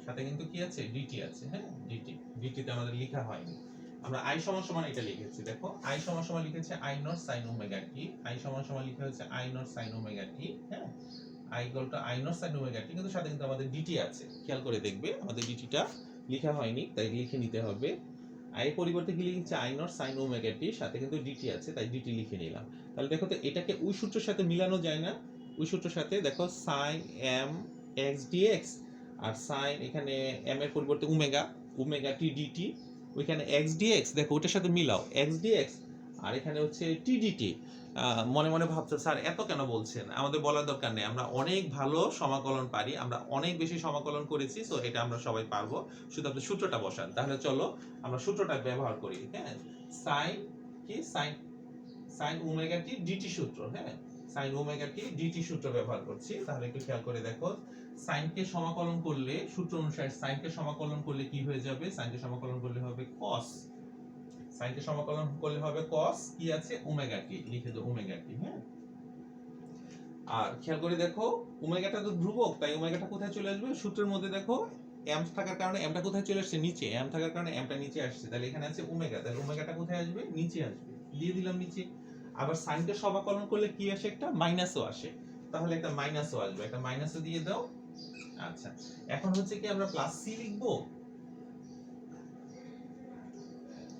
সাথে কিন্তু কি আছে dt আছে, হ্যাঁ dt তে আমাদের লেখা হয়নি, আমরা i সমান সমান এটা লিখেছি, দেখো i সমান সমান লিখেছে i not sin omega t, i সমান সমান লিখা হয়েছে i not sin omega t, হ্যাঁ i equal to i not sin omega t, কিন্তু সাথে কিন্তু আমাদের dt আছে, খেয়াল করে দেখবে আমাদের dt টা লেখা হয়নি তাই লিখে নিতে হবে। i এর পরিবর্তে কি লিখেছে i not sin omega t, সাথে কিন্তু dt আছে তাই dt লিখে নিলাম। তাহলে দেখো তো এটাকে ওই সূত্রের সাথে মিলানো যায় না, ওই সূত্রের সাথে দেখো sin m x dx আর sin এখানে m এর পরিবর্তে ওমেগা t dt, ওইখানে x dx দেখো ওটার সাথে মিলাও x dx আর এখানে হচ্ছে t dt। মনে মনে ভাবছো স্যার এত কেন বলছেন, আমাদের বলার দরকার নেই, আমরা অনেক ভালো সমাকলন পারি, আমরা অনেক বেশি সমাকলন করেছি, সো এটা আমরা সবাই পারবো, শুধু আপনি সূত্রটা বসান। তাহলে চলো আমরা সূত্রটা ব্যবহার করি, হ্যাঁ sin কি sin ওমেগা t dt সূত্র, হ্যাঁ sin ওমেগা t dt সূত্র ব্যবহার করছি। তাহলে একটু খেয়াল করে দেখো sin কে সমাকলন করলে সূত্র অনুসারে sin কে সমাকলন করলে কি হয়ে যাবে, sin কে সমাকলন করলে হবে cos, sin কে সমাকলন করলে হবে cos কি আছে ওমেগা t, লিখে দাও ওমেগা t, হ্যাঁ আর খেয়াল করে দেখো ওমেগাটা তো ধ্রুবক তাই ওমেগাটা কোথায় চলে আসবে সূত্রের মধ্যে, দেখো m থাকার কারণে m টা কোথায় চলে আসছে নিচে, m থাকার কারণে m টা নিচে আসছে, তাহলে এখানে আছে ওমেগা, তাহলে ওমেগাটা কোথায় আসবে নিচে আসবে, দিয়ে দিলাম নিচে। আবার sin কে সমাকলন করলে কি আসে একটা মাইনাসও আসে, তাহলে একটা মাইনাসও আসবে, একটা মাইনাসও দিয়ে দাও। আচ্ছা এখন হচ্ছে কি আমরা প্লাস c লিখবো,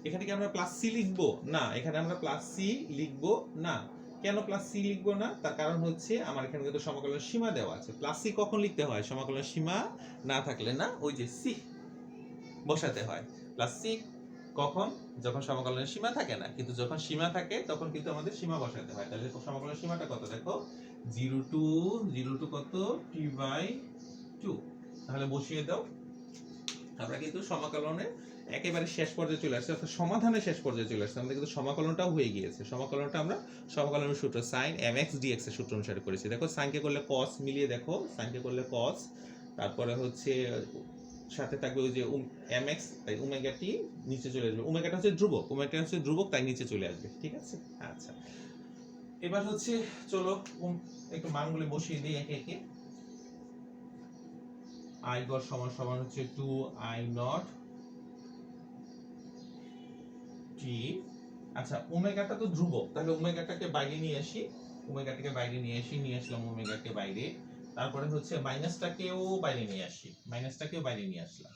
এখানে কি আমরা প্লাস সি লিখবো না, এখানে আমরা প্লাস সি লিখবো না, কেন প্লাস সি লিখবো না তার কারণ হচ্ছে আমার এখানে কিন্তু সমাকলনের সীমা দেওয়া আছে, প্লাস সি কখন লিখতে হয় সমাকলনের সীমা না থাকলে, না ওই যে সি বসাতে হয়, প্লাস সি কখন যখন সমাকলনের সীমা থাকে না, কিন্তু যখন সীমা থাকে তখন কিন্তু আমাদের সীমা বসাতে হয়। তাহলে সমাকলনের সীমাটা কত দেখো 0 টু কত t/2, তাহলে বসিয়ে দাও। আমরা কিন্তু সমাকলনের একেবারে শেষ পর্যায়ে চলে আসছে, অর্থাৎ সমাধানের শেষ পর্যায়ে চলে আসছে, আমাদের কিন্তু সমাকলনটাও হয়ে গিয়েছে, সমাকলনটা আমরা সমাকলনের সূত্র sin mx dx এর সূত্র অনুসারে করেছি। দেখো sin কে করলে cos, মিলিয়ে দেখো sin কে করলে cos, তারপরে হচ্ছে সাথে থাকবে ওই যে mx তাই ওমেগা t নিচে চলে আসবে, ওমেগাটা হচ্ছে ধ্রুবক তাই নিচে চলে আসবে, ঠিক আছে। আচ্ছা এবার হচ্ছে চলো একটু মানগুলো বসিয়ে দিই একে একে। i গড় সমান সমান হচ্ছে 2i নট t। আচ্ছা ওমেগাটা তো ধ্রুবক, তাহলে ওমেগাটাকে বাইরে নিয়ে আসি, ওমেগাটাকে বাইরে নিয়ে আসি, নিয়ে আসলাম ওমেগাকে বাইরে, তারপরে হচ্ছে মাইনাসটাকেও বাইরে নিয়ে আসি, মাইনাসটাকেও বাইরে নিয়ে আসলাম,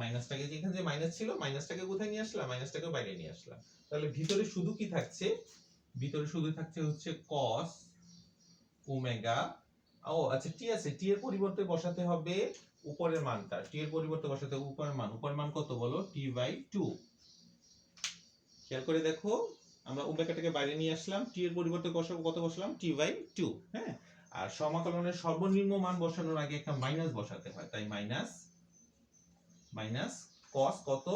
মাইনাসটাকে যেখানে যে মাইনাস ছিল মাইনাসটাকে কোথায় নিয়ে আসলাম, মাইনাসটাকেও বাইরে নিয়ে আসলাম। তাহলে ভিতরে শুধু কি থাকছে, ভিতরে শুধু থাকছে হচ্ছে cos ওমেগা, ও আচ্ছা টি আছে, টি এর পরিবর্তে বসাতে হবে উপরের মানটা, টি এর পরিবর্তে বসাতে হবে উপরের মান, উপরের মান কত বলো t/2। খেয়াল করে দেখো আমরা ওমেগাটাকে বাইরে নিয়ে আসলাম, টি এর পরিবর্তে বসাবো কত বসালাম t/2, হ্যাঁ আর সমাকলনের সর্বনিম্ন মান বসানোর আগে একটা মাইনাস বসাতে হয়, তাই মাইনাস cos কত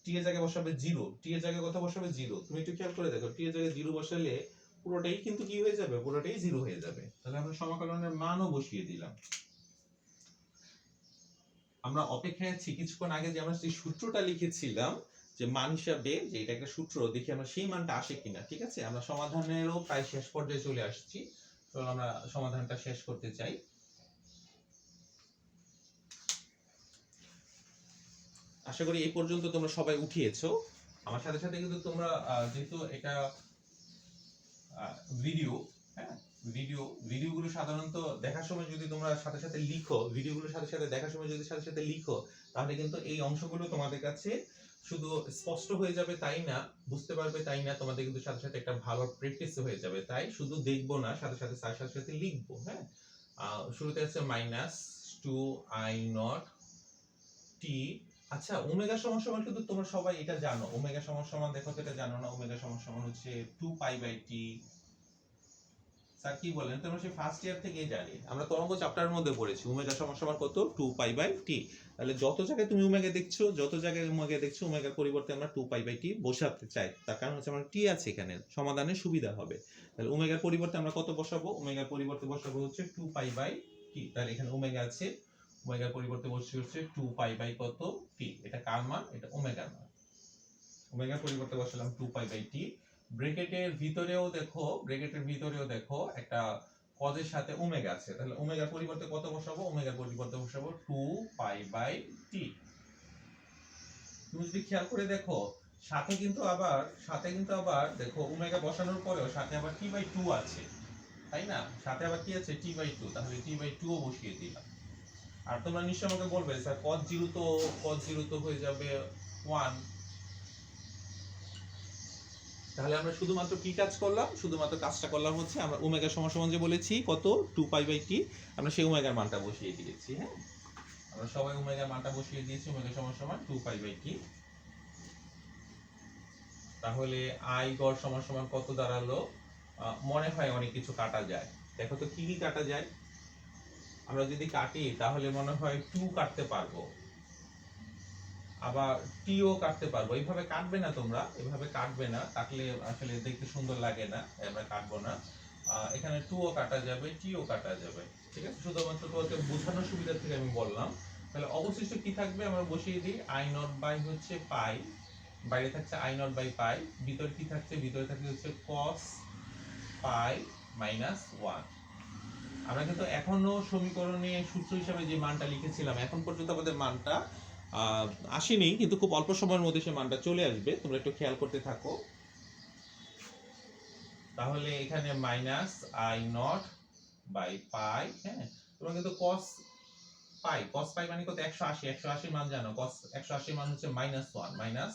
টি এর জায়গায় বসাবে 0, টি এর জায়গায় কত বসাবে 0, তুমি একটু খেয়াল করে দেখো টি এর জায়গায় 0 বসালে পুরোটাই কিন্তু কি হয়ে যাবে, পুরোটাই 0 হয়ে যাবে, তাহলে আমরা সমাকলনের মানও বসিয়ে দিলাম। আমরা অপেক্ষায় আছি কিছুক্ষণ আগে যে আমরা যে সূত্রটা লিখেছিলাম যে মান হিসাবে, যে এটা একটা সূত্র, দেখি আমরা সেই মানটা আসে কিনা, ঠিক আছে। আমরা সমাধানেরও প্রায় শেষ পর্যায়ে চলে আসছি, তো আমরা সমাধানটা শেষ করতে চাই। আশা করি এই পর্যন্ত তোমরা সবাই উঠিয়েছো, আমার সাথে সাথে কিন্তু তোমরা যেহেতু এটা ভিডিও, হ্যাঁ ভিডিওগুলো সাধারণত দেখার সময় যদি তোমরা সাথে সাথে লিখো, ভিডিওগুলো সাথে সাথে দেখার সময় যদি সাথে সাথে লিখো, তাহলে কিন্তু এই অংশগুলো তোমাদের কাছে শুধু স্পষ্ট হয়ে যাবে তাই না, বুঝতে পারবে তাই না, তোমাদের কিন্তু সাথে সাথে একটা ভালো প্র্যাকটিস হয়ে যাবে, তাই শুধু দেখবো না, সাথে সাথে সাথে সাথে লিখবো, হ্যাঁ শুরুতে আছে -2i নট t। আচ্ছা ওমেগা সমান সমান কিন্তু তোমরা সবাই এটা জানো, ওমেগা সমান সমান দেখো তো এটা জানো না, ওমেগা সমান সমান হচ্ছে 2π/t। স্যার কি বলেন, তোমরা সেই ফার্স্ট ইয়ার থেকেই জানি, আমরা তরঙ্গ চ্যাপ্টারের মধ্যে পড়েছি ওমেগা সমান সমান কত 2π/t। তাহলে যত জায়গায় তুমি ওমেগা দেখছো, যত জায়গায় ওমেগা দেখছো, ওমেগার পরিবর্তে আমরা 2π/t বসাতে চাই, তার কারণ হচ্ছে আমরা t আছে এখানে, সমাধানের সুবিধা হবে। তাহলে ওমেগার পরিবর্তে আমরা কত বসাবো, ওমেগার পরিবর্তে বসাবো হচ্ছে 2π/t, তাহলে এখানে ওমেগা আছে, ওমেগার পরিবর্তে বসে হচ্ছে 2 পাই বাই কত টি। এটা কার মান? এটা ওমেগার মান। ওমেগার পরিবর্তে বসালাম 2 পাই বাই টি। ব্র্যাকেটের ভিতরেও দেখো একটা কজের সাথে ওমেগা আছে, তাহলে ওমেগার পরিবর্তে কত বসাবো? ওমেগার পরিবর্তে বসাবো 2 পাই বাই টি। তুমি যদি খেয়াল করে দেখো সাথে কিন্তু আবার দেখো ওমেগা বসানোর পরেও সাথে আবার টি বাই 2 আছে, তাই না? সাথে আবার কি আছে? টি বাই 2, তাহলে টি বাই 2 ও বসিয়ে দিলাম। আর তোমরা নিশ্চয়ই আমাকে বলবে স্যার cos 0 তো হয়ে যাবে 1। তাহলে আমরা শুধুমাত্র কি কাজ করলাম? শুধুমাত্র কাজটা করলাম হচ্ছে আমরা ওমেগা সমান যে বলেছি কত 2 পাই বাই টি, আমরা সেই ওমেগার মানটা বসিয়ে দিয়েছি। হ্যাঁ, আমরা সবাই ওমেগার মানটা বসিয়ে দিয়েছি, ওমেগা সমান 2 পাই বাই টি। তাহলে আই গড় সমান কত দাঁড়ালো? মনে হয় অনেক কিছু কাটা যায়। দেখো তো কি কি কাটা যায়। আমরা যদি কাটি তাহলে মনে হয় 2 কাটতে পারবো, আবার টিও কাটতে পারবো। এইভাবে কাটবে না তোমরা, এভাবে কাটবে না, কাটলে আসলে দেখতে সুন্দর লাগে না, আমরা কাটবো না। এখানে 2 ও কাটা যাবে, টিও কাটা যাবে, ঠিক আছে? শুধুমাত্র তোমাকে বোঝানোর সুবিধা থেকে আমি বললাম। তাহলে অবশিষ্ট কি থাকবে? আমরা বসিয়ে দিই আই নট বাই হচ্ছে পাই, বাইরে থাকছে আই নট বাই পাই, ভিতরে কি থাকছে? ভিতরে থাকছে হচ্ছে cos পাই মাইনাস 1। আমরা কিন্তু এখনো সমীকরণে সূত্র হিসাবে যে মানটা লিখেছিলাম, এখন পর্যন্ত আমাদের মানটা আসেনি, কিন্তু খুব অল্প সময়ের মধ্যে সে মানটা চলে আসবে, তোমরা একটু খেয়াল করতে থাকো। তাহলে এখানে minus I naught by pi. হ্যাঁ, তোমরা কিন্তু cos পাই মানে কত? 180। 180 মান জানো? cos 180 মান হচ্ছে -1।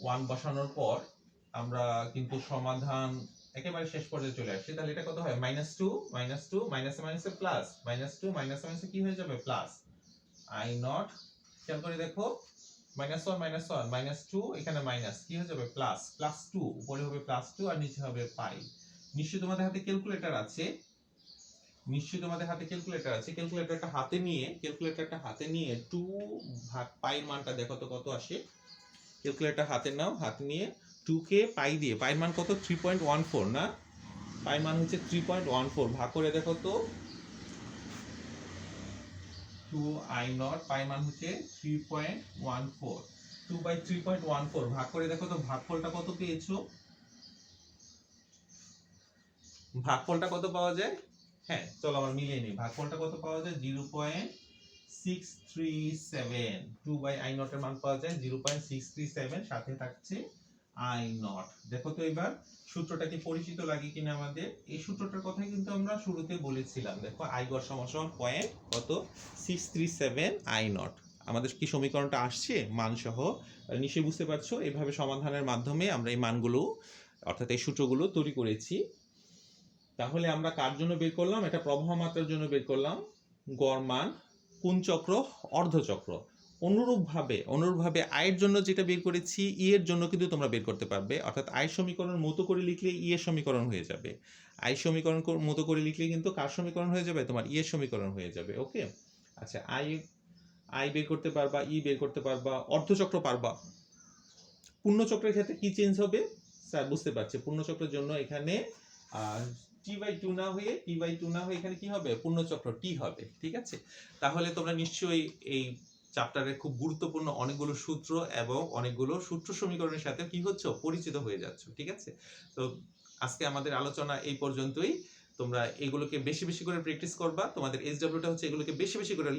-1 বসানোর পর আমরা কিন্তু সমাধান একেবারে শেষ পর্যায়ে চলে আসছি। তাহলে এটা কত হয়? -2 মাইনাসে প্লাস, -2 মাইনাসে কি হয়ে যাবে? প্লাস। আই নট, খেয়াল করে দেখো, -1 -2, এখানে মাইনাস কি হয়ে যাবে? প্লাস, +2, উপরে হবে +2 আর নিচে হবে পাই। নিশ্চয়ই তোমাদের হাতে ক্যালকুলেটর আছে, ক্যালকুলেটরটা হাতে নিয়ে 2 ভাগ পাই মানটা দেখো তো কত আসে। ক্যালকুলেটর হাতে নাও, হাতে নিয়ে 2 কে পাই দিয়ে, পাই মান কত? 3.14 না? পাই মান হচ্ছে 3.14, ভাগ করে দেখো তো। 2 আই নট, পাই মান হচ্ছে 3.14, 2 বাই 3.14 ভাগ করে দেখো তো ভাগফলটা কত পেয়েছো? ভাগফলটা কত পাওয়া যায়? হ্যাঁ, চলো আমরা মিলিয়ে নিই। ভাগফলটা কত পাওয়া যায়? 0.637। 2 বাই আই নট এর মান পাওয়া যায় 0.637, সাথে থাকছে আই নট। দেখো তো এবার সূত্রটা কি পরিচিত লাগে কিনা আমাদের? এই সূত্রটার কথাই কিন্তু আমরা শুরুতে বলেছিলাম। দেখো আই গড় সমান পয়েন্ট কত? 637 আই নট। আমাদের কি সমীকরণটা আসছে মান সহ? নিশ্চয়ই বুঝতে পারছো, এভাবে সমাধানের মাধ্যমে আমরা এই মানগুলো অর্থাৎ এই সূত্রগুলো তৈরি করেছি। তাহলে আমরা কার জন্য বের করলাম? এটা প্রবাহ মাত্রার জন্য বের করলাম, গড় মান, কোন চক্র? অর্ধচক্র। অনুরূপভাবে আয়ের জন্য যেটা বের করেছি, ই এর জন্য কিন্তু তোমরা বের করতে পারবে। অর্থাৎ আয়ের সমীকরণ মতো করে লিখলে ই এর সমীকরণ হয়ে যাবে, আয়ের সমীকরণ মতো করে লিখলে কিন্তু কার সমীকরণ হয়ে যাবে? তোমার ই এর সমীকরণ হয়ে যাবে। ওকে, আচ্ছা, আই বের করতে পারবা, ই বের করতে পারবা, অর্ধচক্র পারবা। পূর্ণচক্রের ক্ষেত্রে কি চেঞ্জ হবে? স্যার বুঝতে পারছি, পূর্ণচক্রের জন্য এখানে T/2 না হয়ে এখানে কি হবে? পূর্ণচক্র টি হবে, ঠিক আছে? তাহলে তোমরা নিশ্চয়ই এই চ্যাপ্টারে খুব গুরুত্বপূর্ণ অনেকগুলো সূত্র এবং অনেকগুলো সূত্র সমীকরণের সাথে কি হচ্ছে? পরিচিত হয়ে যাচ্ছ, ঠিক আছে? তো আজকে আমাদের আলোচনা এই পর্যন্তই। তোমরা এগুলোকে বেশি বেশি করে প্র্যাকটিস করবা। তোমাদের এসডব্লিউটা হচ্ছে এগুলোকে বেশি বেশি করে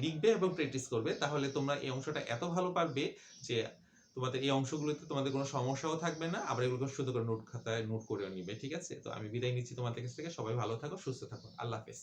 লিখবে এবং প্র্যাকটিস করবে। তাহলে তোমরা এই অংশটা এত ভালো পারবে যে তোমাদের এই অংশগুলোতে তোমাদের কোনো সমস্যাও থাকবে না, আবার এগুলোকে শুধু করে নোট খাতায় নোট করেও নিবে, ঠিক আছে? তো আমি বিদায় নিচ্ছি তোমাদের কাছ থেকে। সবাই ভালো থাকো, সুস্থ থাকো, আল্লাহ হাফেজ।